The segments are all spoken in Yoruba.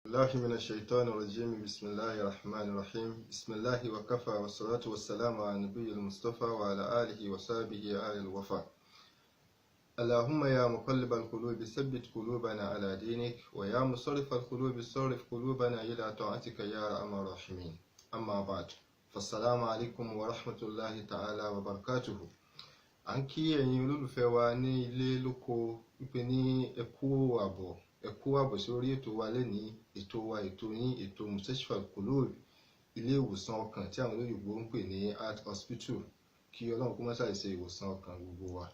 الله من الشيطان الرجيم. بسم الله الرحمن الرحيم. بسم الله وكفى والصلاة والسلام على النبي المصطفى وعلى آله وصحبه آل الوفا. اللهم يا مقلب القلوب ثبت قلوبنا على دينك، ويا مصرف القلوب صرف قلوبنا إلى طاعتك يا أرحم الراحمين. أما بعد، فالسلام عليكم ورحمة الله تعالى وبركاته. Anki ẹ̀yin olólùfẹ́ wa ní ilé lóko wípé ní ẹkú àbọ̀ sí orí ètò wa lẹ́ni ètò wa ètò yín ètò Mustashfa Al-Qulub, ilé ìwòsàn ọkàn tí àwọn olóyìnbó ń pè ní Heart Hospital. Kí Ọlọ́run kó má ṣàì ṣe ìwòsàn ọkàn gbogbo wa.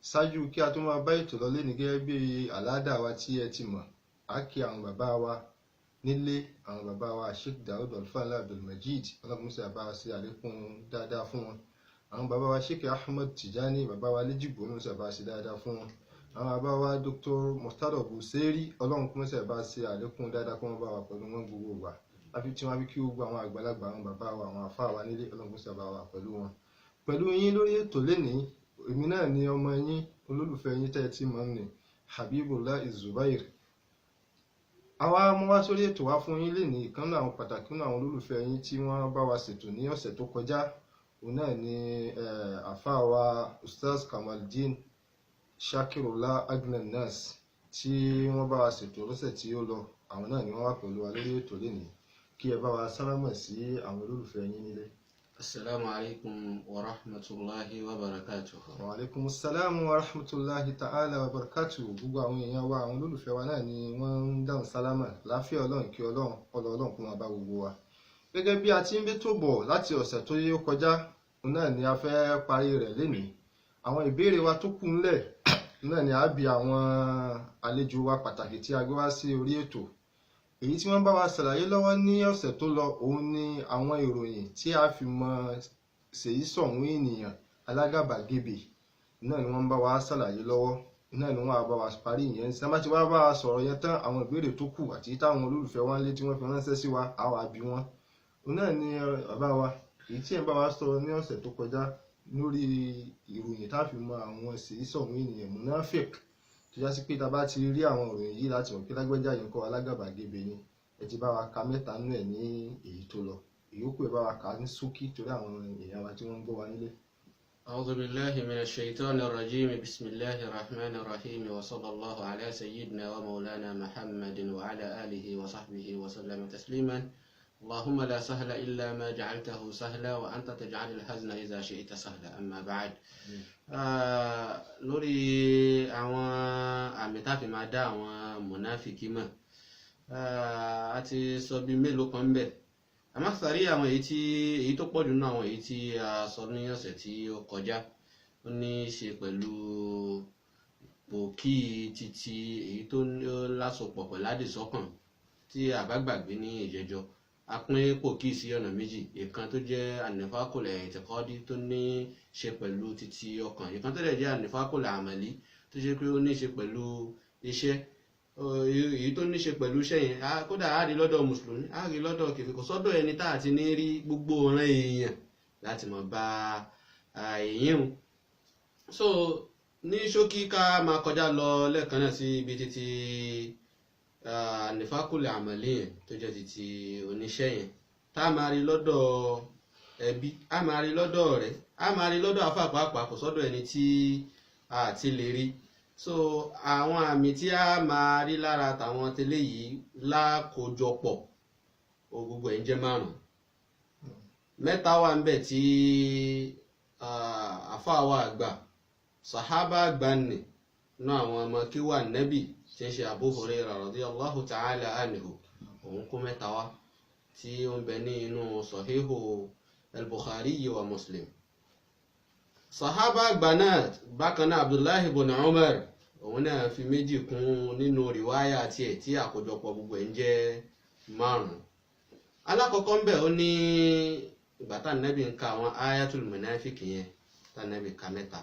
Ṣáájú kí a tó máa bá ètò lọ lẹ́ni gẹ́gẹ́ bí àládà wa tí ẹ ti mọ̀, a kí àwọn bàbá wa nílé, àwọn bàbá wa Sheikh Daud Alfa Abdulmajid, Ọlọ́run kó ṣe bá ṣe àlékún dáadáa fún wọn. Àwọn bàbá wa Sheikh Ahmed Tijani, bàbá wa Lejigbo, Ọlọ́run ṣe bá ṣe dáadáa fún wọn. Àwọn bàbá wa Dr. Murtada Buseri, Ọlọ́run kó ṣe bá ṣe àlékún dáadáa kó wọn bá wa pẹ̀lú wọn gbogbo wa. Àfi tí wọ́n fi kí gbogbo àwọn àgbàlagbà, àwọn bàbá wa, àwọn àfáà wa nílé, Ọlọ́run kó ṣe bá wa pẹ̀lú wọn. Pẹ̀lú yín lórí ètò lénìí, èmi náà ni ọmọ yín, olólùfẹ́ yín tẹ́ ti mọ̀ ní Habibullah Zubair. Àwa mú wá sórí ètò wa fún yín lénìí ìkan náà àwọn pàtàkì nínú àwọn olólùfẹ́ yín tí wọ́n bá wa ṣètò ní ọ̀sẹ̀ tó kọjá. Òun náà ni àfáà wa Ustaz Kamaldeen Shakirullah Agnan Nas tí wọ́n bá wa ṣètò lọ́sẹ̀ tí ó lọ. Àwọn náà ni wọ́n wá pẹ̀lú wa lórí ètò lénìí. Kí ẹ bá wa sálámọ̀ sí àwọn olólùfẹ́ yín nílé. Assalamu alaikum wa rahmatullahi wa barakatuh. Wa alaikum assalam wa rahmatullahi ta'ala wa barakatuh. Gbogbo àwọn èèyàn wa, àwọn olólùfẹ́ wa náà ni wọ́n ń dáhùn sálámà. Láfíà Ọlọ́run, kí Ọlọ́run kó máa bá gbogbo wa. Gẹ́gẹ́ bí a ti ń bẹ́ tó bọ̀ láti ọ̀sẹ̀ tó yẹ kọjá, òun náà ni a fẹ́ parí rẹ̀ lénìí. Àwọn ìbéèrè wa tó kù ńlẹ̀ náà ni a bi àwọn àlejò wa pàtàkì tí a gbé wá sí orí ètò. Èyí tí wọ́n bá wa ṣàlàyé lọ́wọ́ ní ọ̀sẹ̀ tó lọ, òun ni àwọn ìròyìn tí a fi mọ ṣèyí sọ̀hún ènìyàn alágàbàgebè. Náà ni wọ́n bá wa ṣàlàyé lọ́wọ́, náà ni wọ́n á bá wa parí ìyẹn. Tí wọ́n bá ti wá bá wa sọ̀rọ̀ yẹn tán, àwọn ìbéèrè tó kù àti táwọn olólùfẹ́ wa ń lé tí wọ́n fi ránṣẹ́ sí wa, a wá bi wọ́n. Òun náà ni bàbá wa, èyí tí ẹ̀ bá wa sọ ní ọ̀sẹ̀ tó kọjá lórí ìròyìn tá a fi mọ àwọn ṣèyí sọ̀hún ènìyàn munafik. Tó já sí pé tá a bá ti rí àwọn ìròyìn yìí láti mọ̀ pé lágbájá yìí ń kọ́ alágàbàgebè ni. Ẹ ti bá wa ka mẹ́ta nínú ẹ̀ ní èyí tó lọ. Ìyókù ẹ bá wa kà ní ṣókí torí àwọn èèyàn wa tí wọ́n ń gbọ́ wa nílé. A'udhu billahi minash shaitanir rajim. Bismillahir rahmanir rahim. Wa sallallahu ala sayyidina wa maulana Muhammadin wa ala alihi wa sahbihi wa sallama tasliman. اللهم لا سهل إلا ما جعلته سهلا وأنت تجعل الحزن إذا شئت سهلا. أما بعد، lórí àwọn àmì tá fi máa dá àwọn mùnáfìkí mọ̀, a ti sọ bí mélòó kan ńbẹ̀. Àmọ́ sàrí àwọn èyí tó pọ̀ jù nínú àwọn èyí tí a sọ ní ọ̀sẹ̀ tí ó kọjá, ó ní í ṣe pẹ̀lú pòkí títí èyí tó lásopọ̀ pẹ̀lú àdìsọ́kàn tí a bá gbàgbé ní ìjẹjọ́. A pín pòkí sí ọ̀nà méjì. Ìkan tó jẹ́ an-nifaqul i'tiqadi tó ní ṣe pẹ̀lú títí ọkàn. Ìkan tó dẹ̀ jẹ́ an-nifaqul amali tó ṣe pé ó ní ṣe pẹ̀lú iṣẹ́. Èyí tó ní ṣe pẹ̀lú iṣẹ́ yẹn, kódà a rí lọ́dọ̀ mùsùlùmí, a rí lọ́dọ̀ kèfèrí, kò sọ́dọ̀ ẹni tá àti ní rí gbogbo ọ̀ràn èèyàn láti mọ̀ bá èyín. So ní ṣókí ká máa kọjá lọ lẹ́ẹ̀kan náà sí ibi títí an-nifaqul amali yẹn tó jẹ́ títí oníṣẹ́ yẹn. Tá a máa rí lọ́dọ̀ ẹbí, a máa rí lọ́dọ̀ ọ̀rẹ́, a máa rí lọ́dọ̀ àfáà pàápàá, kò sọ́dọ̀ ẹni tí a ti lè rí. So àwọn àmì tí a máa rí lára tàwọn tẹ́lẹ̀ yìí lákòójọpọ̀ gbogbo ẹ̀ ń jẹ́ 5. Mẹ́ta wà ń bẹ̀ tí àfáà wa àgbà, sàhábà àgbà nì nínú àwọn ọmọ kí wà nẹ́bì tí ń ṣe Abu Hurairah radiyallahu ta'ala anhu. Òun kó mẹ́ta wá tí ó ń bẹ ní inú Sahihu al-Bukhari wa Muslim. Sàhábà àgbà náà bákan náà Abdullahi ibn Umar, òun náà fi méjì kún nínú rìwáyà tiẹ̀ tí àkójọpọ̀ gbogbo ẹ̀ ń jẹ́ 5. Alákọ̀ọ́kọ́ ń bẹ̀ ó ní ìgbà tá Nábì ń ka àwọn ayatul munafiki yẹn, tá Nábì ka mẹ́ta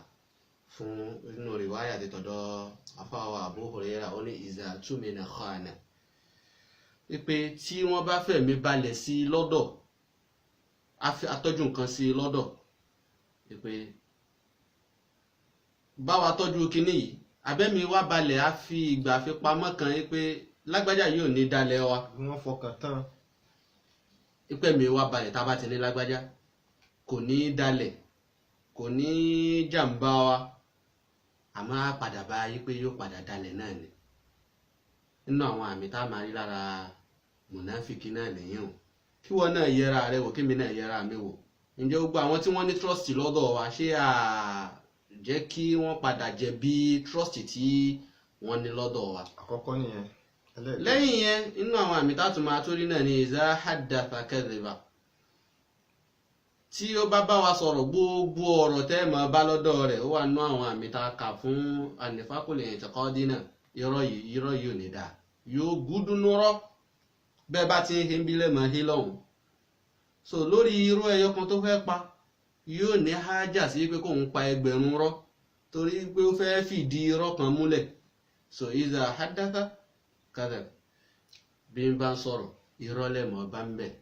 fún nínú rìwáyà ti tọ̀dọ̀ àfáà Abu Hurairah, ó ní iza tumina khana. Wípé tí wọ́n bá fẹ̀mí balẹ̀ sí lọ́dọ̀, atọ́jú nǹkan sí lọ́dọ̀, wípé bá wa tọ́jú kinní yìí, abẹ́mi wá balẹ̀ á fi ìgbà fi pamọ́ kan wípé lágbájá yóò ní dalẹ̀ wa wọ́n fọkàn tán. ìpẹ́ mi wá balẹ̀ tá a bá ti ní lágbájá kò ní dalẹ̀ kò ní jàǹbá wa àmọ́ á padà bá yí pé yóò padà dalẹ̀ náà ni nínú àwọn àmì tá a máa rí lára mùnáfìkì náà nìyẹn o kí wọ́n náà yẹra rẹ wò kémi náà yẹra mi wò ǹjẹ́ gbogbo àwọn tí wọ́n ní trust lọ́dọ̀ wa ṣé à jẹ́ kí wọ́n padà jẹ̀bi trust tí wọ́n ní lọ́dọ̀ wa. àkọ́kọ́ nìyẹn. lẹ́yìn yẹn nínú àwọn àmì tá a tún máa tó rí náà ni iza haddatha kadhiba tí ó bá bá wa sọ̀rọ̀ gbogbo ọ̀rọ̀ tẹ́ mọ̀ bá lọ́dọ̀ rẹ̀ ó wà nínú àwọn àmì tá a kà fún an-nifaqul i'tiqadi náà irọ́ yìí ò ní dáa yóò gúdúnúrọ́ bẹ́ẹ̀ bá ti ń hin bílẹ̀ mọ́ hin lọ́hùn so lórí irú ẹyọ kan tó fẹ́ pa yóò ní hájà sí pé kóun pa ẹgbẹ̀rún rọ́ torí pé ó fẹ́ fìdí irọ́ kan múlẹ̀ so iza haddatha kadhab bí n bá ń sọ̀rọ̀ irọ́ lẹ́mọ̀ bá ń bẹ̀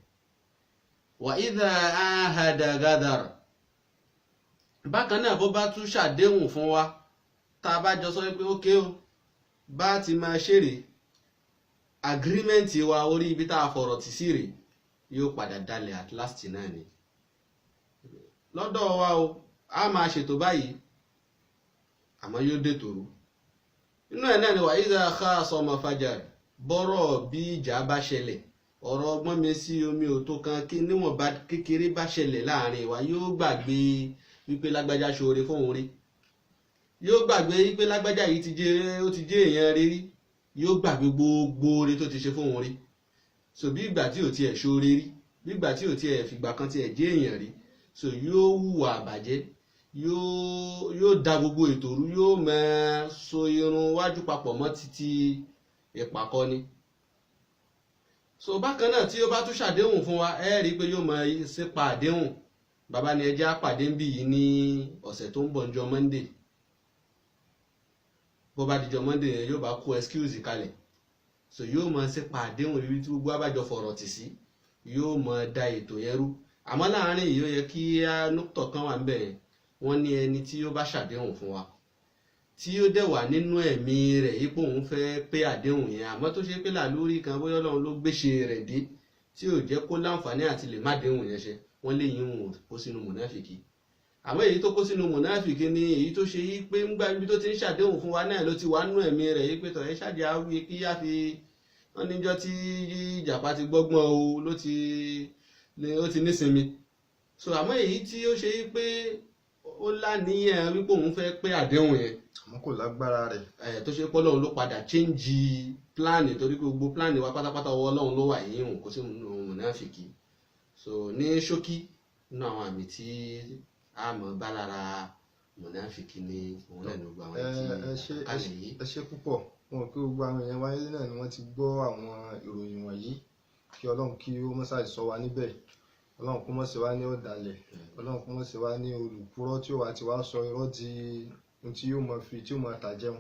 wa idha ahada gadar bákan náà bó bá tún ṣàdéhùn fún wa tá a bá jọ sọ pé ókè o bá ti máa ṣeré agreement wa orí ibi tá a fọ̀rọ̀ tì sí rèé yóò padà dalẹ̀ at last náà ni lọ́dọ̀ wa o a máa ṣètò báyìí àmọ́ yóò dètòrò inú ẹ̀ náà ni wà iza khasama fajar bọ́rọ̀ bí ìjà bá ṣẹlẹ̀ ọ̀rọ̀ ọgbọ́n mi sí omi òtó kan kí níwọ̀n bá kékeré bá ṣẹlẹ̀ láàrin wa yóò gbàgbé wípé lágbájá ṣoore fóun rí yóò gbàgbé wípé lágbájá yìí ó ti jẹ́ èèyàn rírí yóò gbàgbé gbogbo oore tó ti ṣe fóun rí so bí ìgbà tí ò tiẹ̀ ṣoore rí bí ìgbà tí ò tiẹ̀ fìgbà kan tiẹ̀ jẹ́ èèyàn rí so yóò hùwà àbàjẹ́ yóò da gbogbo ètò rú yóò máa so irun wájú papọ̀ mọ́ títí ìpàkọ́ ni so bákan náà tí ó bá tún ṣàdéhùn fún wa ẹ rí i pé yóò máa ṣípa àdéhùn bàbá ni ẹjẹ́ àpàdé ń bì yìí ní ọ̀sẹ̀ tó ń bọ̀ níjọ́ Monday bó bá dijọ́ Monday yẹn yóò bá kó excuse kalẹ̀ so yóò máa ṣípa àdéhùn ibi tí gbogbo abájọ fọ̀rọ̀ tì sí yóò máa da ètò yẹn rú àmọ́ láàárín yìí ó yẹ kí nùtọ̀ kan wà níbẹ̀ yẹn wọ́n ní ẹni tí ó bá ṣàdéhùn fún wa tí ó dẹ̀ wà nínú ẹ̀mí rẹ̀ ipò òun fẹ́ pé àdéhùn yẹn àmọ́ tó ṣe pé làlórí kan bóyá Ọlọ́run ló gbéṣe rẹ̀ dé tí ò jẹ́ kó láǹfààní àti lè má déhùn yẹn ṣe wọ́n lè yín òun kó sínú mùnáfìkì àmọ́ èyí tó kó sínú mùnáfìkì ni èyí tó ṣe yí pé ńgbà ibi tó ti ń ṣàdéhùn fún wa náà ló ti wà nínú ẹ̀mí rẹ̀ yí pé tọ̀ ẹ́ ṣáàjì àwí kí yá fi wọ́n níjọ́ tí ìjàpá ti gbọ́gbọ́n o ó ti nísinmi so àmọ́ èyí tí ó ṣe yí pé ó láníyàn wípé òun fẹ́ pé àdéhùn yẹn àmọ́ kò lágbára rẹ̀ tó ṣe pé Ọlọ́run ló padà change plan torí pé gbogbo plan wa pátápátá ọwọ́ Ọlọ́run ló wà yìí òun kó sí mùnáfìkì so ní ṣókí nínú àwọn àmì tí a mọ̀ bá lára mùnáfìkì ní òun náà ní gbogbo àwọn tí kálẹ̀ yìí. ẹ ṣé púpọ̀ wọn kí gbogbo àwọn èèyàn wáyé náà ni wọ́n ti gbọ́ àwọn ìròyìn wọ̀nyí kí Ọlọ́run kí ó mọ́sàáì sọ wa níbẹ̀ Ọlọ́run kó mọ́ ṣe wá ní ọ̀dàlẹ̀ Ọlọ́run kó mọ́ ṣe wá ní olùpurọ́ tí ó wà tí wá sọ irọ́ di ohun tí yóò mọ fi tí ó mọ tà jẹun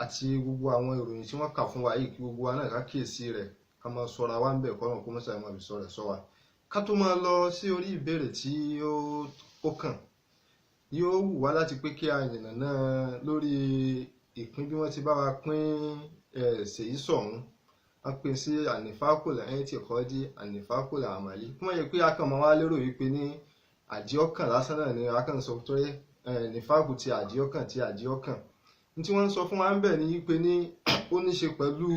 àti gbogbo àwọn ìròyìn tí wọ́n kà fún wa yìí kí gbogbo wa náà ká kíyèsí rẹ̀ ká máa ṣọ́ra wa ń bẹ̀ kọ́nà kó mọ́ ṣe àwọn àbísọ rẹ̀ sọ wa ká tó máa lọ sí orí ìbéèrè tí ó kàn yóò wù wá láti pé kí a yànnà náà lórí ìpín bí wọ́n ti bá wa pín ṣèyí sọ̀hún wọ́n pín sí an-nifaqul i'tiqadi an-nifaqul amali kí wọ́n yẹ pé a kàn máa wá lérò wípé ní àdìọ́kàn lásán náà ni a kàn sọ tó yẹ nífàkù ti àdìọ́kàn ní tí wọ́n ń sọ fún wa ń bẹ̀ ní wípé ní ó ní ṣe pẹ̀lú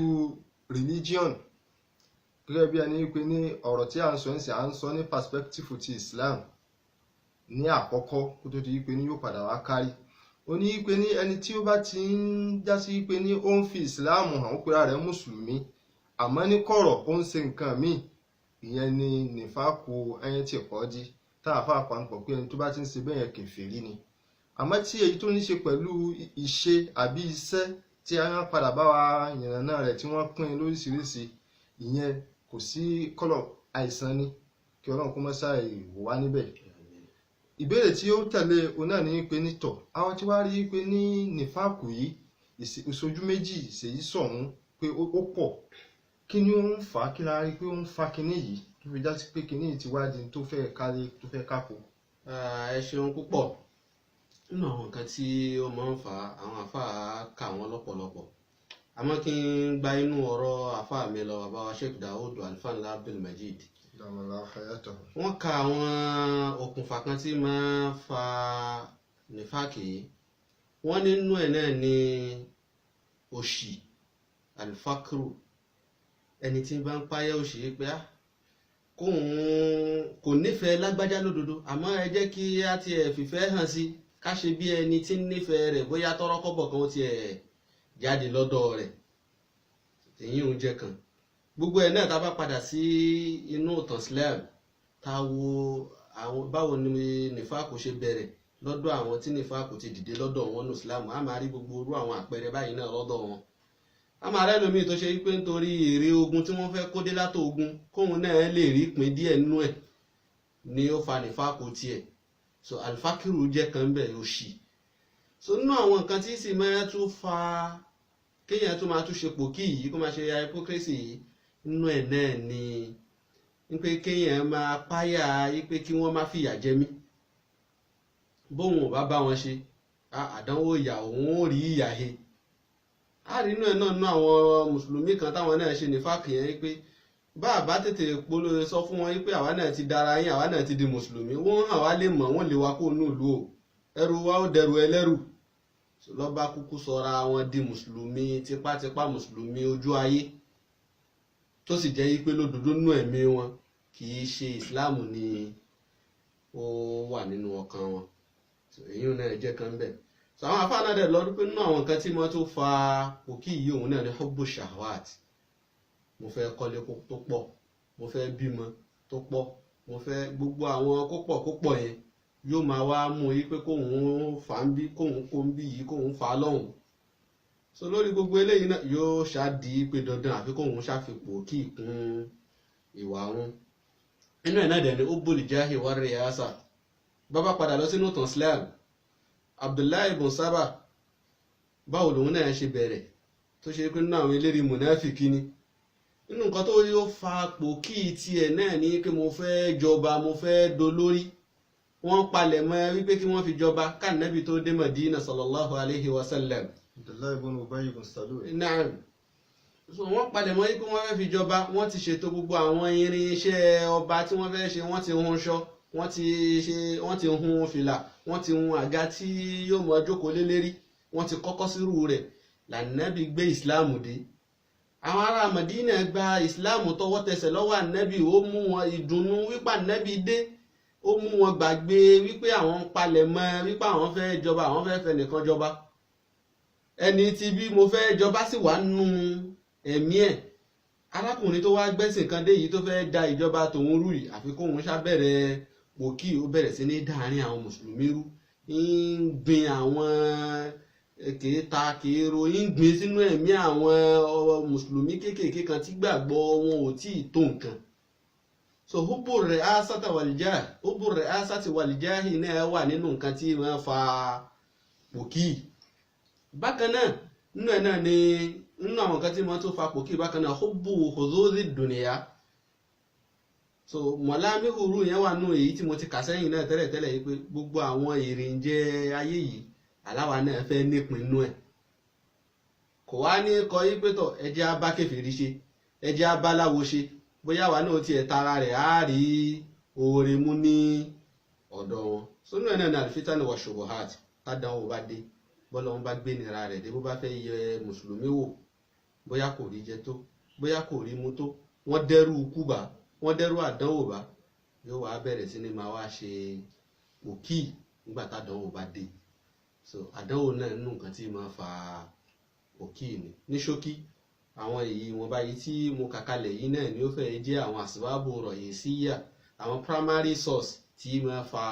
religion gẹ́gẹ́ bí ẹni wípé ní ọ̀rọ̀ tí a ń sọ ń sìn à ń sọ ní perspective ti Islam ní àkọ́kọ́ kó tó di wípé ní yóò padà wá kárí ó ní wípé ní ẹni tí ó bá ti ń já sí wípé ní ó ń fi Islam hàn ó pera rẹ̀ mùsùlùmí àmọ́ ní kọ̀rọ̀ ó ń ṣe nǹkan míì ìyẹn ni nífàkù i'tiqadi tá a fà pàǹpọ̀ pé ẹni tó bá ti ń ṣe bẹ́ẹ̀ yẹn kèfèrí ni àmọ́ tí èyí tó ní ṣe pẹ̀lú ìṣe àbí iṣẹ́ tí a ń padà bá wa yànnàná rẹ̀ tí wọ́n pín lóríṣiríṣi ìyẹn kò sí kọ́lọ̀ àìsàn ni kí Ọlọ́run kó má ṣàì wò wá níbẹ̀. ìbéèrè tí ó tẹ̀lé òun náà ní pé nítọ̀ àwọn tí wàá rí pé ní nífàkù yìí ìṣojú méjì ṣèyí sọ̀hún pé ó pọ̀ kí ni ó ń fà á kí la rí pé ó ń fa kinní yìí tó fi já sí pé kinní yìí ti wá di tó fẹ́ kárí tó fẹ́ kápò. ẹ ṣeun púpọ̀ nínú àwọn nǹkan tí ó máa ń fa àwọn àfáà kà wọ́n lọ́pọ̀lọpọ̀ àmọ́ kí n gba inú ọ̀rọ̀ àfáà mi lọ bàbá wa Sheikh Daud Alfanla Abdulmajid. Wọ́n ka àwọn okùnfà kan tí máa fa nífàkì yìí. Wọ́n nínú ẹ̀ náà ni òṣì alfakru, ẹni tí bá ń páyà òṣì pé kò nífẹ̀ẹ́ lágbájá lódodo, àmọ́ ẹ jẹ́ kí á tiẹ̀ fìfẹ́ hàn sí, ká ṣe bí ẹni tí ń nífẹ̀ẹ́ rẹ̀, bóyá tọ́rọ́kọ́bọ̀ kan ó tiẹ̀ jáde lọ́dọ̀ rẹ̀. èyí ń jẹ́ kan. Gbogbo ẹ̀ náà tá bá padà sí inú ìtàn Islam, tá wo àwọn báwo ni nífàkù ṣe bẹ̀rẹ̀ lọ́dọ̀ àwọn tí nífàkù ti dìde lọ́dọ̀ wọn ní Islam, a máa rí gbogbo orú àwọn àpẹẹrẹ báyìí náà lọ́dọ̀ wọn. A máa rẹ́ lómi tó ṣe wípé nítorí èrè ogun tí wọ́n fẹ́ kó dé látò ogun, kóhun náà lè rí pín díẹ̀ nínú ẹ̀ ni ó fa nífàkù tiẹ̀. So alfakiru jẹ́ kan bẹ̀ òṣì. So nínú àwọn nǹkan tí sì máa tún fa kéèyàn tó máa tún ṣe pòkì yìí, kó máa ṣe hypocrisy yìí, nínú ẹ̀ náà ni wípé kéèyàn máa páyà wípé kí wọ́n má fìyà jẹ mí. Bóun ò bá bá wọn ṣe àdánwò ìyà òun ò rí ìyà he. A rí inú ẹ̀ náà nú àwọn mùsùlùmí kan táwọn náà ṣe nífàkì yẹn wípé bá àbá tètè polówó sọ fún wọn wípé àwa náà ti dára yín, àwa náà ti di mùsùlùmí, wọ́n hàn wá lè mọ̀, wọ́n lè wá kó nù ìlú o, ẹrù wa ó dẹrù ẹlẹ́rù. Lọ́ba kúkú sọra wọn di mùsùlùmí tipátipá, mùsùlùmí ojú ayé, tó sì jẹ́ wípé lódodo nú ẹ̀mí wọn kì í ṣe ìsìláàmù ni ó wà nínú ọkàn wọn. Èyí náà jẹ́ kan bẹ́ẹ̀. Àwọn àfáà náà dẹ̀ lọ́dún pé nínú àwọn nǹkan tí mo tó fa òkì yìí òun náà ni hubbu shahwat. Mo fẹ́ kọ́lé tó pọ̀, mo fẹ́ bímọ tó pọ̀, mo fẹ́ gbogbo àwọn kópọ̀ yẹn yóò máa wá mú yí pé kóhun fà ń bí, kóhun kó ń bí yìí, kóhun fà á lọ́hùn. So lórí gbogbo eléyìí náà yóò ṣáàdì pé dandan àfi kóhun ṣàfipò kí ìkún ìwà wọn. Inú ẹ̀ náà dẹ̀ ni hubbul jahi war riyasa. Bàbá padà lọ sínú ìtàn Islam, Abdullahi ibn Saba, báwo lòun náà ṣe bẹ̀rẹ̀ tó ṣe pé nínú àwọn eléri mùnáfìkí ni. Nínú nǹkan tó yóò fa pòkì tiẹ̀ náà ní pé mo fẹ́ jọba, mo fẹ́ dolórí. Wọ́n palẹ̀ mọ́ wípé kí wọ́n fi jọba kánàbí tó dé Madina sallallahu alaihi wasallam. Abdullahi ibn Ubay ibn Salul. Naam. So wọ́n palẹ̀ mọ́ wípé wọ́n fẹ́ fi jọba, wọ́n ti ṣètò gbogbo àwọn irinṣẹ́ ọba tí wọ́n fẹ́ ṣe, wọ́n ti hun ṣọ́, wọ́n ti hun fìlà, wọ́n ti hun àga tí yóò mọ jókòó lé lérí, wọ́n ti kọ́kọ́ sírú rẹ̀ lànàbí gbé ìsìláàmù dé. Àwọn ará Madina gba ìsìláàmù tọwọ́ tẹsẹ̀ lọ́wọ́ ànábì, ó mú wọn ìdùnnú wípé ànábì dé, ó mú wọn gbàgbé wípé àwọn ń palẹ̀ mọ́ wípé àwọn fẹ́ jọba, àwọn fẹ́ fẹ́ nìkan jọba. Ẹni tí bí mo fẹ́ jọba sì wà nù ẹ̀mí ẹ̀. Arákùnrin tó wá gbẹ́sìn kan dé yìí tó fẹ́ da ìjọba tòun rú yìí, àfi kóhun ṣàbẹ̀rẹ̀ pòkì, ó bẹ̀rẹ̀ sí ní dáàrin àwọn mùsùlùmí rú, ń gbin àwọn kèéta kèéro, ń gbin sínú ẹ̀mí àwọn mùsùlùmí kéékèèké kan tí gbàgbọ́ wọn ò tí ì tó nǹkan. So hubbu ri'asati wal jah, hubbu ri'asati wal jah náà wà nínú nǹkan tí wọ́n fa pòkì. Bákan náà nínú ẹ̀ náà ni nínú àwọn nǹkan tí wọ́n tó fa pòkì, bákan náà hubbu hududi dunya. So mọ̀lámí hurú yẹn wà nù èyí tí mo ti kà sẹ́yìn náà tẹ́lẹ̀tẹ́lẹ̀ yìí pé gbogbo àwọn èrìǹjẹ ayé yìí aláwa náà fẹ́ nípìn inú ẹ̀. Kò wá ní kọ yí pé tọ̀ ẹjẹ́ á bá kèfèrí ṣe, ẹjẹ́ á bá láwo ṣe, bóyá wà náà ti ẹ̀ tara rẹ̀ á rí oore mú ní ọ̀dọ̀ wọn. So nínú ẹ̀ náà ni al-fitanu wa shubuhat, tádánwò bá dé, bọ́lá wọn bá gbé nira rẹ̀ dé, bó bá fẹ́ yẹ mùsùlùmí wò, bóyá kò rí jẹ tó, bóyá kò rí mú tó, wọ́n dẹ́rù kúbà, wọ́n dẹ́rù àdánwò bá, yóò wá bẹ̀rẹ̀ sí ní máa wá ṣe òkì nígbà tádánwò bá dé. So àdánwò náà nínú nǹkan tí máa fa òkì ni. Ní ṣókí, àwọn èyí wọn báyìí tí mo kà kalẹ̀ yìí náà ni ó fẹ́ jẹ́ àwọn àsìbábù rọ̀yìísíyà, àwọn primary source tí máa fa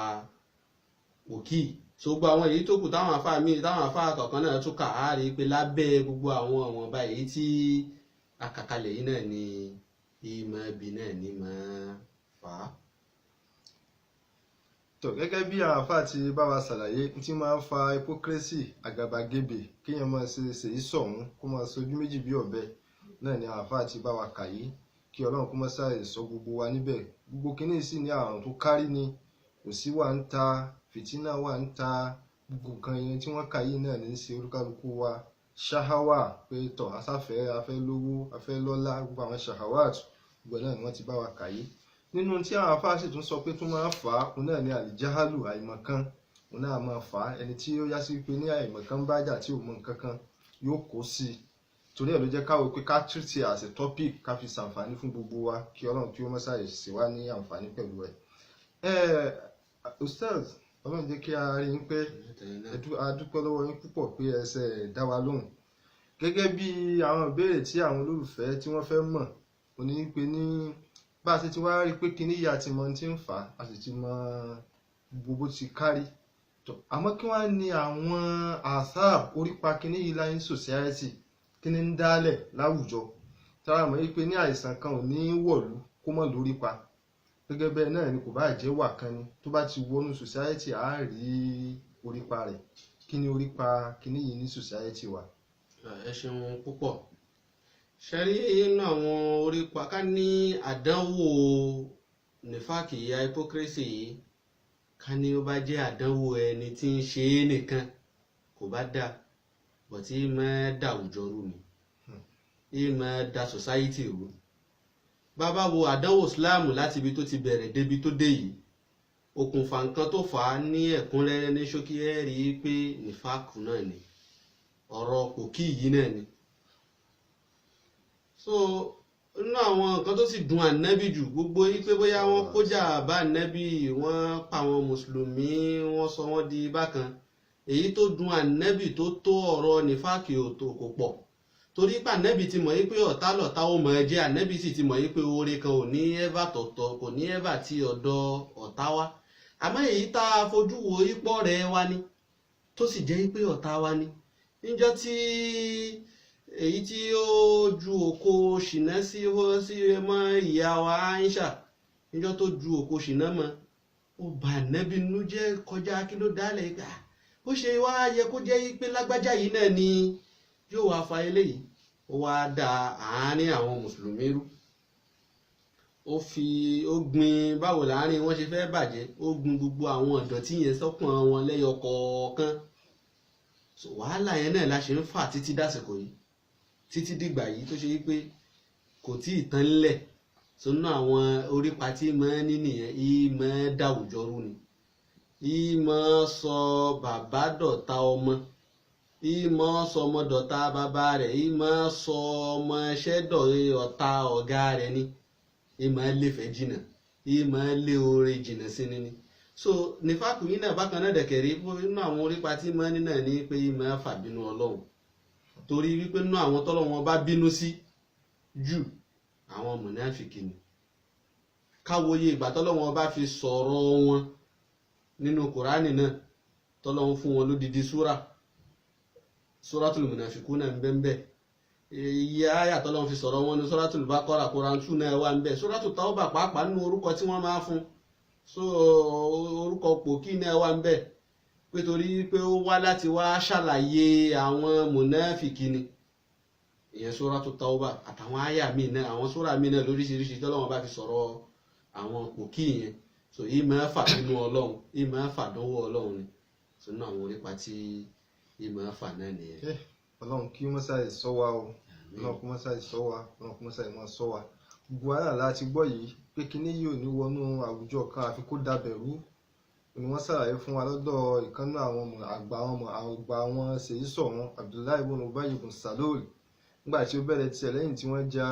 òkì. So gbogbo àwọn èyí tó kù táwọn àfáà kọ̀ọ̀kan náà tún kà á rí pé lábẹ́ gbogbo àwọn ọ̀wọ̀n báyìí tí a kà kalẹ̀ yìí náà ni ìmọ̀ ẹbí náà ní máa fà á. Tó gẹ́gẹ́ bí àwọn àfáà ti bá wa ṣàlàyé tí máa ń fa hypocrisy, àgàbàgebè, kéèyàn máa ṣe ṣèyí sọ̀hún kó máa sojú méjì bí ọ̀bẹ, náà ni àwọn àfáà ti bá wa kà yìí, kí Ọlọ́run kó máa ṣàì sọ gbogbo wa níbẹ̀. Gbogbo kínní sì ní àrùn tó kárí ni, kò sí wà ń ta, fìtínà wà ń ta, gbogbo nǹkan yẹn tí wọ́n kà yìí náà ní í ṣe olúkálukú wa. ṣahawa pé tọ̀ asáfẹ́ afẹ́ lówó afẹ́ lọ́lá gbogbo àwọn ṣahawat gbogbo náà ni wọ́n ti bá wa kàyé. Nínú tí àwọn afáàsì tún sọ pé tún máa ń fà á òun náà ni àlìjáhálù àìmọ̀kan òun náà máa fà á. Ẹni tí ó yá sí pé ní àìmọ̀kan bá jà tí ò mọ nǹkan kan yóò kó sí i. Torí ẹ̀ ló jẹ́ káwọ́ pé ká treat it as a topic ká fi ṣàǹfààní fún gbogbo wa kí Ọlọ́run kí ó mọ́ sáyè sí wa ní àǹfààní pẹ̀lú ẹ̀. Ustaz, Ọlọ́run jẹ́ kí a rí yín pé a dúpẹ́ lọ́wọ́ yín púpọ̀ pé ẹsẹ̀ dá wa lóhùn. Gẹ́gẹ́ bí àwọn ìbéèrè tí àwọn olólùfẹ́ tí wọ́n fẹ́ mọ̀ ó ní pé ní bá a ṣe ti wá rí pé kíní yìí a ti mọ tí ń fà á a sì ti mọ gbogbo ti kárí. Àmọ́ kí wọ́n ní àwọn àṣà orípa kíní yìí láyé society kíní ń dálẹ̀ láwùjọ tára mọ̀ wípé ní àìsàn kan ò ní wọ̀lú kó mọ̀ lórí pa. Gẹ́gẹ́ bẹ́ẹ̀ náà ni kò bá jẹ́ wà kan ni tó bá ti wọnú society á rí orípa rẹ̀. Kí ni orípa kíní yìí ní society wa? Ẹ ṣeun púpọ̀. Ṣe rí inú àwọn orípa ká ní àdánwò nífàkì ìyá hypocrisy yìí ká ní ó bá jẹ́ àdánwò ẹni tí ń ṣe é nìkan kò bá dáa bọ̀ tí máa dà àwùjọ rú ni máa da society rú. Bàbá wo àdánwò Islam láti ibi tó ti bẹ̀rẹ̀ débi tó dé yìí okùnfà nǹkan tó fà á ní ẹ̀kúnrẹ́rẹ́ ní ṣókí ẹ̀ rí i pé nífàkù náà ni ọ̀rọ̀ pòkí yìí náà ni. So nínú àwọn nǹkan tó sì dùn ànábì jù gbogbo yìí pé bóyá wọ́n kójà bá ànábì wọ́n pa àwọn mùsùlùmí wọ́n sọ wọ́n di bákan èyí tó dùn ànábì tó tó ọ̀rọ̀ nífàkì kò pọ̀ torí pé ànábì ti mọ̀ yí pé ọ̀tá lọ̀tá ó mọ̀ ẹ́ jẹ́ ànábì sì ti mọ̀ yí pé oore kan ò ní ẹ́fà tọ̀tọ̀ kò ní ẹ́fà tí ọ̀dọ̀ ọ̀tá wá àmọ́ èyí tá a fojú wo ipò rẹ̀ wá ní tó sì jẹ́ pé ọ̀tá wá ní níjọ́ tí èyí tí ó ju òkò ṣìnà sí mọ́ ìyá wa Aisha níjọ́ tó ju òkò ṣìnà mọ́ ó bà ànábì nínú jẹ́ kọjá kí ló dálẹ̀ gbà ó ṣe wá yẹ kó jẹ́ pé lágbájá yìí náà ni yóò wá fa eléyìí ó wá da àárín àwọn mùsùlùmí rú ó gbin báwo láàrin wọn ṣe fẹ́ bàjẹ́ ó gbin gbogbo àwọn ìdọ̀tí yẹn sọ́kàn wọn lẹ́yọ kọ̀ọ̀kan so wàhálà yẹn náà la ṣe ń fà títí dásìkò yìí títí dìgbà yìí tó ṣe wípé kò tí ì tán lẹ̀ sínú àwọn orípa tí mọ́ ní nìyẹn ìmọ̀ dáwùjọ rú ni ìmọ̀ sọ bàbá dọ̀tá ọmọ ìmọ̀ sọ ọmọ dọ̀tá bàbá rẹ̀ ìmọ̀ sọ ọmọ ẹṣẹ́ ọ̀tá ọ̀gá rẹ̀ ni ìmọ̀ lẹ́fẹ̀ẹ́ jìnnà ìmọ̀ lé oore jìnnà sí ni so nífàkù yìí náà bákan náà dẹ̀kẹ̀rí nínú àwọn orípa tí mọ́ ní náà ní pé ìmọ̀ fàbínú Ọlọ́run torí wípé nínú àwọn tọ́lọ́run bá bínú sí jù àwọn mùnáfìkì ni káwòye ìgbà tọ́lọ́run bá fi sọ̀rọ̀ wọn nínú Kùránì náà tọ́lọ́run fún wọn lódidi Suratul Munafiquna ń bẹ́ẹ̀ iye àyà tọ́lọ́run fi sọ̀rọ̀ wọn ní Suratul Baqara Quran 2 náà wà ń bẹ Suratul Tawbah pàápàá nínú orúkọ tí wọ́n máa fún so orúkọ pòkí náà wà ń bẹ pé torí pé ó wá láti wá ṣàlàyé àwọn mùnáfìkì ni ìyẹn Suratul Tawbah àtàwọn àyà míì náà àwọn sóra míì náà lóríṣiríṣi tọ́lọ́run bá fi sọ̀rọ̀ àwọn pòkí yẹn so yìí máa fà nínú Ọlọ́run yìí máa fà dánwò Ọlọ́run ni so nínú àwọn orípa tí yìí máa fà náà nìyẹn. Ọlọ́run kí wọ́n sáyè sọ wa o Ọlọ́run kí wọ́n sáyè sọ wa Ọlọ́run kí wọ́n sáyè máa sọ wa gbogbo ara láti gbọ́ yìí pé kíní yìí ò ní wọnú àwùjọ kan àfi kó dàbẹ̀rú ni wọ́n ṣàlàyé fún wa lọ́dọ̀ ìkànnì àwọn àgbà wọn ṣèyí sọ̀rọ̀ Abdullahi ibn Ubay ibn Salul nígbà tí ó bẹ̀rẹ̀ tiẹ̀ lẹ́yìn tí wọ́n ja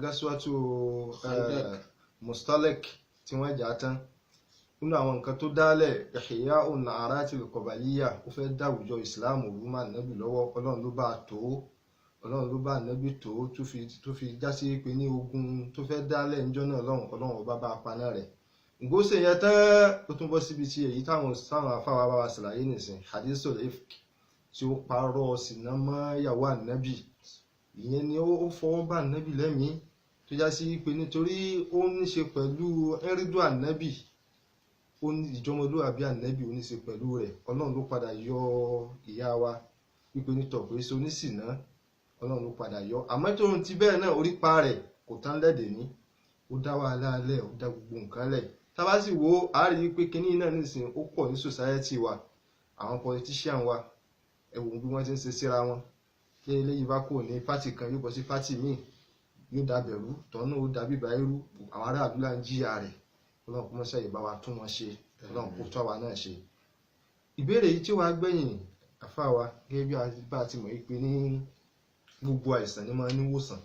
gasuwatu Mustalek tí wọ́n jà tán nínú àwọn nǹkan tó dálẹ̀ Ihya'u an-Na'arati al-Qabaliyya ó fẹ́ dáwùjọ ìsìláàmù rú máa nábì lọ́wọ́ Ọlọ́run ló bá tó Ọlọ́run ló bá nábì tó fi já sí pé ní ogun tó fẹ́ dálẹ̀ níjọ́ náà Ọlọ́run ọba bá paná rẹ̀ ìgbóṣe yẹn tán ó tún bọ́ síbi tí èyí táwọn afáwa bá wa ṣàlàyé nìsín hadithul ifk tí ó parọ́ sínà mọ́ ìyàwó ànábì ìyẹn ni ó fọwọ́ bá ànábì lẹ́mìí tó já sí pé nítorí ó ní ṣe pẹ̀lú ẹ̀rídù ànábì ó ní ìjọmọlúwàbí ànábì ó ní ṣe pẹ̀lú rẹ̀ Ọlọ́run ló padà yọ ìyá wa wípé nítọ̀ pé ṣe oníṣìná Ọlọ́run ló padà yọ àmọ́ tó ń ti bẹ́ẹ̀ náà orípa rẹ̀ kò tán lẹ́dẹ̀ ní ó dá wàhálà lẹ̀ ó dá gbogbo nǹkan lẹ̀ tá bá sì wo a rí pé kíní náà nísìnyí ó pọ̀ ní society wa àwọn politician wa ẹ wò bí wọ́n ti ń ṣe síra wọn tí eléyìí bá kò ní pátì kan yóò bọ́ sí pátì míì yóò dàbẹ̀rú tọ́nà ó dàbí ìbáyérú àwọn ará àdúrà ń jìyà rẹ̀ ọlọ́run kó mọ́ṣẹ́ ìbá wa tún wọn ṣe ọlọ́run kó tọ́ wa náà ṣe. ìbéèrè yìí tí wàá gbẹ̀yìn àfáà wa gẹ́gẹ́ bí bá a ti mọ̀ pé ní gbogbo àìsàn ni máa ń níwòsàn,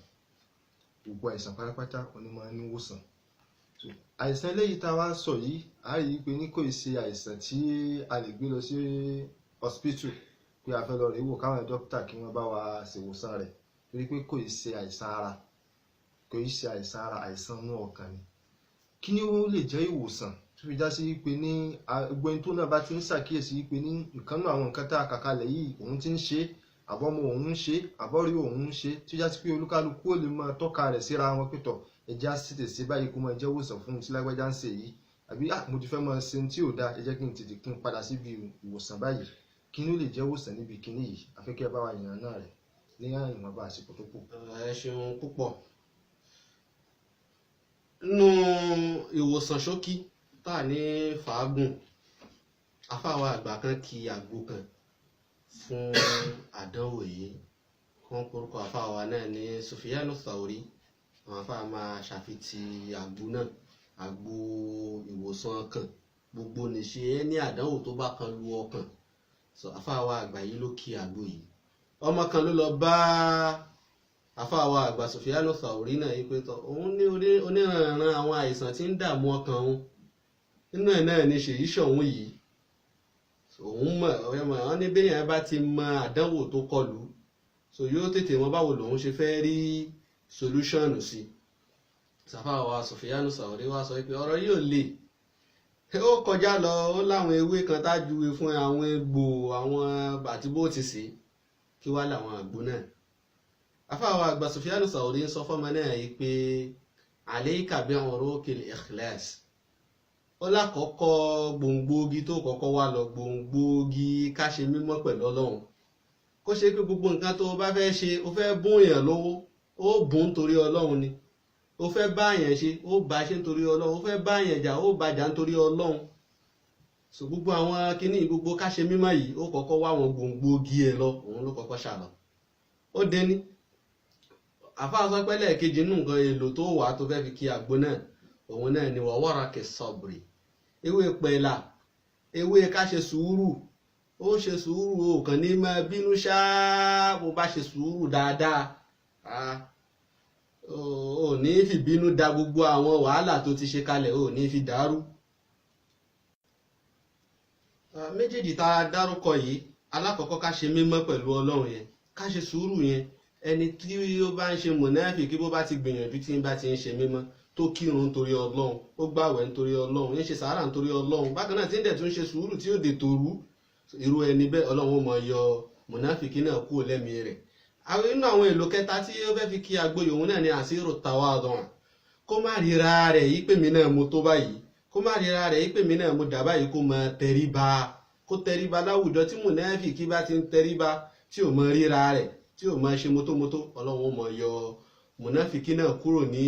gbogbo àìsàn pátápátá ni máa ń níwòsàn. àìsàn eléyìí tá a wá sọ yìí a rí i pé ní kò ṣe àìsàn tí a lè gbé lọ sí hospital pé a fẹ́ lọ rí wò káwọn dókítà kí wọ́n bá wa ṣèwòsàn rẹ̀, torí pé kò ṣe àìsàn ara, kò ṣe àìsàn ara, àìsàn inú ọkàn ni. kí ni ó lè jẹ́ ìwòsàn tó fi já sí pé ní gbogbo ẹni tó náà bá ti ń ṣàkíyèsí pé ní nǹkan náà àwọn nǹkan tá a kà kalẹ̀ yìí òun ti ń ṣe, àbọ̀mọ òun ń ṣe, àbọ̀rí òun ń ṣe, tó já sí pé olúkálukú ó lè máa tọ́ka rẹ̀ síra wọn pé tọ̀ ẹja tètè ṣe báyìí kó máa jẹ́ ìwòsàn fún un tí lágbájá ń ṣe yìí, àbí mo ti fẹ́ máa ṣe tí ò dáa ẹ jẹ́ kí n tètè kí n padà síbi ìwòsàn báyìí. kí ni ó lè jẹ́ ìwòsàn níbi kíní yìí? afẹ́kẹ́ bá wa yàn náà rẹ̀ ní ìwọ̀nba àsìkò tó kù. ẹ ṣeun púpọ̀. nínú ìwòsàn ṣókí tá à ní fàágùn, afáwa àgbà kan kí àgbo kan fún àdánwò yìí, wọ́n porúkọ afáwa náà ní Sufyanu Thauri. àwọn afáwa máa ṣàfitì àgbo náà, àgbo ìwòsàn ọkàn, gbogbo nìṣe ní àdánwò tó bá kan lu ọkàn. so afáwa àgbà yìí ló kí àgbo yìí. ọmọ kan ló lọ bá afáwa àgbà Sufyanu Thauri náà yìí pé tọ́ òun ní oníranran àwọn àìsàn tí ń dààmú ọkàn òun, nínú ẹ̀ náà ni ṣèyí ṣọ̀hún yìí. òun mọ̀ wọ́n ní béèyàn bá ti mọ àdánwò tó kọlù so yóò tètè mọ báwo lòun ṣe fẹ́ rí solution sí. afáwa Sufyanu Thauri wá sọ pé ọ̀rọ̀ yìí ò le, ó kọjá lọ, ó láwọn ewé kan tájúwe fún àwọn egbò àwọn àti bó ti sè kí wá làwọn àgbo náà. afáwa àgbà Sufyanu Thauri ń sọ fọ́mọ náà yìí pé alayka bi urukil ikhlas. ó lákọ̀ọ́kọ́ gbòǹgbòógì tó kọ́kọ́ wá lọ, gbòǹgbòógì ká ṣe mímọ́ pẹ̀lú Ọlọ́run. kó ṣe pé gbogbo nǹkan tó bá fẹ́ ṣe, ó fẹ́ bùn èèyàn lówó, ó bùn nítorí Ọlọ́run ni. ó fẹ́ bá èèyàn ṣe, ó bá ṣe nítorí Ọlọ́run. ó fẹ́ bá èèyàn jà, ó bá jà nítorí Ọlọ́run. so gbogbo àwọn kinní gbogbo ká ṣe mímọ́ yìí ó kọ́kọ́ wá àwọn gbòǹgbòógì ẹ̀ lọ, òun ló kọ́kọ́ ṣàlọ́. ó dẹni àfáàsọ pẹ́lẹ̀ kejì nù nǹkan èlò tó wà tó fẹ́ fi kí àgbo náà, òun náà ni waraki sabri, ewé pẹ̀lá, ewé ká ṣe sùúrù. ó ṣe sùúrù, ó kàn ní máa bínú ṣáá. bó bá ṣe sùúrù dáadáa, ó ní fi bínú da gbogbo àwọn wàhálà tó ti ṣe kalẹ̀, ó ní fi dàrú. méjèèjì tá a dárúkọ yìí, alákọ̀ọ́kọ́ ká ṣe mímọ́ pẹ̀lú Ọlọ́run yẹn, ká ṣe sùúrù yẹn. ẹni tí ó bá ń ṣe mùnáfíkí bó bá ti gbìyànjú tí ń bá ti ń ṣe mímọ́, tó kírun nítorí Ọlọ́run, ó gbààwẹ̀ nítorí Ọlọ́run, ń ṣe sàárà nítorí Ọlọ́run, bákan náà tí ń dẹ̀ tún ṣe sùúrù tí ó dè tòrú, irú ẹni bẹ́ẹ̀ Ọlọ́run ó máa yọ mùnáfíkí náà kúrò lẹ́mìí rẹ̀. inú àwọn èlò kẹta tí ó fẹ́ fi kí agboyè òun náà ni àsírò tawadun. kó má ríra rẹ̀ yí pé mi náà mo tó báyìí, kó má ríra rẹ̀ yí pé mi náà mo dà báyìí, kó máa tẹríba, kó tẹríba láwùjọ. tí mùnáfíkí bá ti ń tẹríba, tí ò mọ ríra rẹ̀, tí ò mọ ṣe mótómótó, Ọlọ́run ó máa yọ mùnáfíkí náà kúrò ní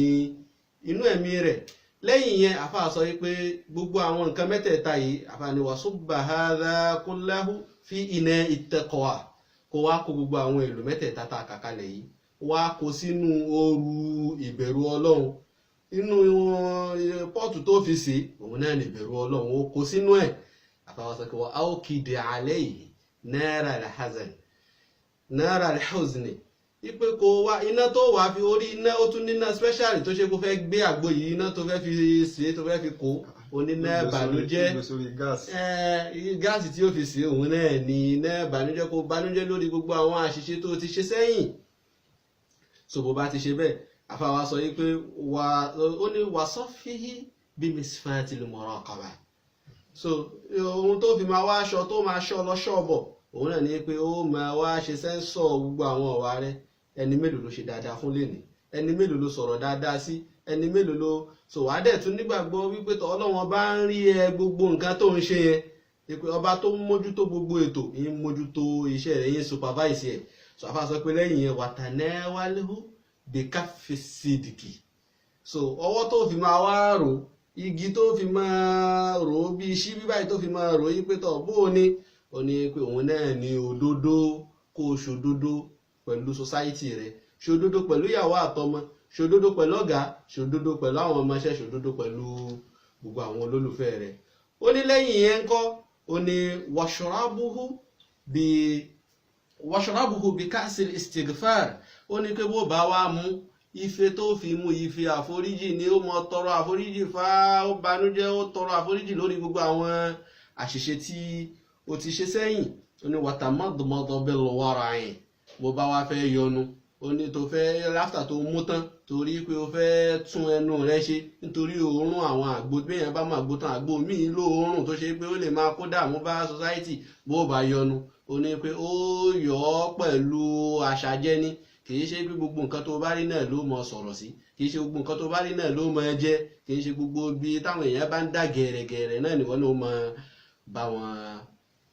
inú ẹ̀mí rẹ̀. lẹ́yìn yẹn àfáà sọ wípé gbogbo àwọn nǹkan mẹ́tẹ̀ẹ̀ta yìí, àfáà ni wasubba hadha kullahu fi ina'i taqwa. kó wá kó gbogbo àwọn èlò mẹ́tẹ̀ẹ̀ta tá a kà kalẹ̀ yìí, wá kó sínú ooru ìbẹ̀rù Ọlọ́run. inú pọ́ọ̀tù tó fi sè, òun náà ní ìbẹ̀rù Ọlọ́run, ó kó sínú ẹ̀. àfáà sọ pé wa awqid alayhi nara al-hazan, nara al-huzni. ipe kò wá iná tó wà fi orí iná, ó tún níná special tó ṣe kó fẹ́ gbé àgbo yìí, iná tó fẹ́ fi sè, tó fẹ́ fi kó, oníná ìbànújẹ́. gáàsì tí ó fi sè òun náà ní iná ìbànújẹ́, kó bànújẹ́ lórí gbogbo àwọn àṣìṣe tó ti ṣe sẹ́yìn. so bó bá ti ṣe bẹ́ẹ̀, àfàwà sọ yìí pé ó ní wasaffihi bimisfatil muraqaba. so ohun tó fi máa wá aṣọ tó máa ṣọ́ lọ́ṣọ́ bọ̀, òun náà ní pé ó máa wá ṣe sẹ́ńsọ̀ gbogbo àwọn ọ̀wà rẹ̀. ẹni mélòó ló ṣe dáadáa fún lénìí, ẹni mélòó ló sọ̀rọ̀ dáadáa sí, ẹni mélòó ló so wá dẹ̀ tún nígbàgbọ́ wípé Ọlọ́run bá ń rí ẹ gbogbo nǹkan tó ń ṣe yẹn, pé ọba tó ń mójútó gbogbo ètò yín mójútó iṣẹ́ rẹ̀, yín supervise ẹ̀. so àfa sọ pé lẹ́yìn yẹn watanawalhu bikaffi sidiki. so ọwọ́ tó fi máa wá rò, igi tó fi máa rò bí ṣíbí báyìí tó fi máa rò yí pé tọ̀ bó o ní, ó ní pé òun náà ní òdodo, kó o ṣòdodo, pẹ̀lú society rẹ, ṣòdodo pẹ̀lú ìyàwó àtọmọ, ṣòdodo pẹ̀lú ọ̀gá, ṣòdodo pẹ̀lú àwọn ọmọọṣẹ́, ṣòdodo pẹ̀lú gbogbo àwọn olólùfẹ́ rẹ. Ó ní lẹ́yìn yẹn ńkọ́, ó ní washrabuhu bi ka'sil istighfar. Ó ní pé bó bá wá mú ife tó fi mú ife àforíjì ni ó mọ tọrọ àforíjì ó banújẹ́, ó tọrọ àforíjì lórí gbogbo àwọn àṣìṣe tí ó ti ṣe sẹ́yìn. Ó ní watamadmada bil wara'i. Bó bá wá fẹ́ yọnu, ó ní tó fẹ́ láfta tó mú tán torí pé ó fẹ́ tún ẹnu rẹ̀ ṣe nítorí òórùn àwọn àgbo, bí èèyàn bá máa gbó tán àgbo míì lóòórùn tó ṣe pé ó lè máa kó dààmú bá society. Bó bá yọnu, ó ní pé ó yọ ọ́ pẹ̀lú àṣàjẹni. Kìí ṣe pé gbogbo nǹkan tó bá rí náà ló mọ sọ̀rọ̀ sí, kìí ṣe gbogbo nǹkan tó bá rí náà ló mọ jẹ, kìí ṣe gbogbo bí táwọn èèyàn bá ń dà gẹ̀rẹ̀gẹ̀rẹ̀ náà nìwọ́n ló mọ bá wọn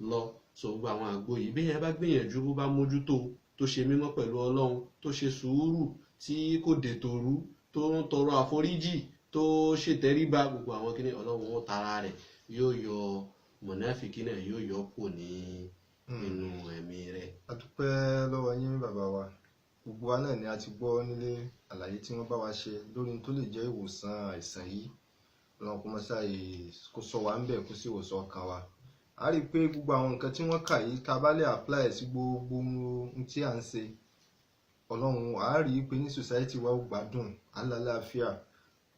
lọ. So gbogbo àwọn àgbo yìí bí èèyàn bá gbìyànjú, bó bá mójútó, tó ṣe mímọ́ pẹ̀lú Ọlọ́run, tó ṣe sùúrù, tí kò dètòrú, tó ń tọrọ àforíjì, tó ṣètẹríba, gbogbo àwọn kíní Ọlọ́run ó tara rẹ̀ yóò yọ mọ̀náfìkí náà, yóò yọ kù ní inú ẹ̀mí rẹ̀. A dúpẹ́ lọ́wọ́ yín bàbá wa. Gbogbo wa náà ni a ti gbọ́ nílé àlàyé tí wọ́n bá wa ṣe lórí tó lè jẹ́ ìwòsàn àìsàn yìí. Ọlọ́run kó mọ́ṣá kó sọ wá ń bẹ̀, kó sì wòsàn ọkàn wa. A rí i pé gbogbo àwọn nǹkan tí wọ́n kà yìí, ká bá lè apply sí gbogbo ohun tí à ń ṣe, Ọlọ́run a rí i pé ní society wa ó gbádùn, àlàáfíà.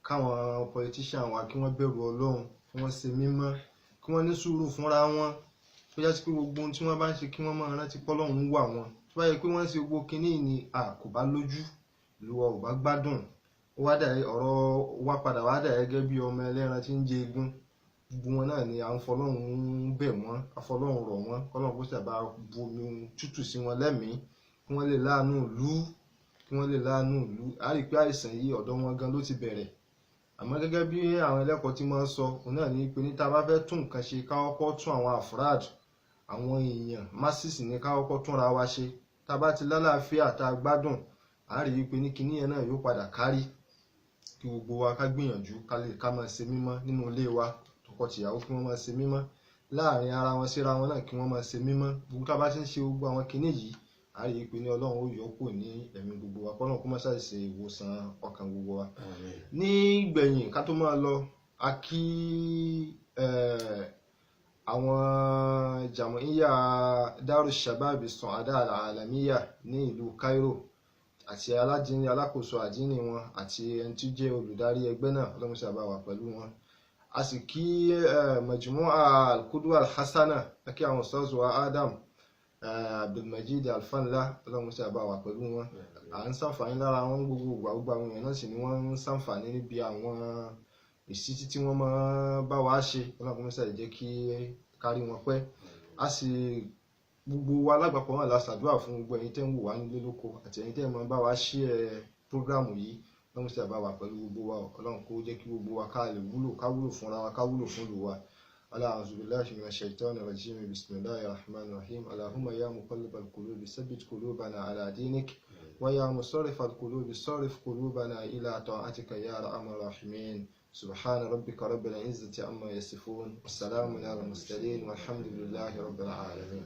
Káwọn politician wa kí wọ́n bẹ̀rù Ọlọ́run, kí wọ́n ṣe mímọ́, kí wọ́n ní sùúrù fúnra wọn. Tó jẹ́ pé gbogbo ohun tí wọ́n bá ń ṣe kí wọ́n máa rántí pé Ọlọ́run wà wọn. Tó bá yẹ pé wọ́n ń ṣe gbogbo kinní ni kò bá lójú, ìlú wa ò bá gbádùn. Ọ̀rọ̀ wa padà wá dà gẹ́gẹ́ bí ọmọ ẹlẹ́ran tí ń jẹ egun. Gbogbo wọn náà ni à ń fọlọ́run bẹ̀ wọ́n, afọlọ́run rọ̀ wọ́n, kọ́lọ́run kó ṣàbá bu omi tútù sí wọn lẹ́mìí, kí wọ́n lè láàánú ìlú, A rí i pé àìsàn yìí ọ̀dọ̀ wọn gan ló ti bẹ̀rẹ̀. Àmọ́ gẹ́gẹ́ bí àwọn ẹlẹ́kọ̀ọ́ tí wọ́n sọ, òun náà ní pé ní tá a bá fẹ́ tún nǹkan ṣe, ká kọ́kọ́ tún àwọn afrad, àwọn èèyàn masses ní ká kọ́kọ́ túnra wa ṣe. Tá a bá ti lálàáfíà, tá a gbádùn, a rí i pé ní kinní yẹn náà yóò padà kárí. Kí gbogbo wa ká gbìyànjú ká máa ṣe mímọ́ nínú ilé wa, tọkọtìyàwó kí wọ́n máa ṣe mímọ́, láàrin ara wọn síra wọn náà kí wọ́n máa ṣe mímọ́. Gbogbo ká bá ti ń ṣe gbogbo àwọn kinní yìí, a rí i pé ní Ọlọ́run ó yọ kúrò ní ẹ̀mí gbogbo wa, kọ́lọ́run kó má ṣàì ṣe ìwòsàn ọkàn gbogbo wa. Ní gbẹ̀yìn ká tó máa lọ, a kí àwọn Jam'iyya Darus Shabab As-Su'ada Al-Alamiyya ní ìlú Cairo àti alákòóso àdínì wọn àti ẹni tí jẹ́ olùdarí ẹgbẹ́ náà, Ọlọ́run ṣàbá wà pẹ̀lú wọn. A sì kí Majmu'a Al-Qudwa Al-Hasana, kí àwọn ustaz wa Adam Abdulmajid Alfanla, Ọlọ́run ṣàbá wà pẹ̀lú wọn. À ń ṣàǹfààní lára wọn gbogbo àwọn èèyàn náà sì ni wọ́n ń ṣàǹfààní níbi àwọn ìsítí tí wọ́n máa bá wa ṣe. Ọlọ́run ṣàì jẹ́ kí kárí wọn pẹ́. A sì gbogbo wa lágbàpọ̀ náà la ṣàdúrà fún gbogbo ẹ̀yin tẹ́ ń wò wá nílé lóko àti ẹ̀yin tẹ́ máa bá wa share prógráàmù yìí. Ọlọ́run ṣàì bá wa pẹ̀lú gbogbo wa. Ọlọ́run kó jẹ́ kí gbogbo wa ká lè wúlò, ká wúlò fúnra wa, ká wúlò fún ìlú wa. A'udhu billahi minash shaitani rajim. Bismillahir rahmanir rahim. Allahumma ya muqallibal qulubi thabbit qulubana ala dinik wa ya musarrifal qulubi sarrif qulubana ila ta'atika ya arhamar rahimin. سبحان ربك رب العزة عما يصفون والسلام على المرسلين والحمد لله رب العالمين.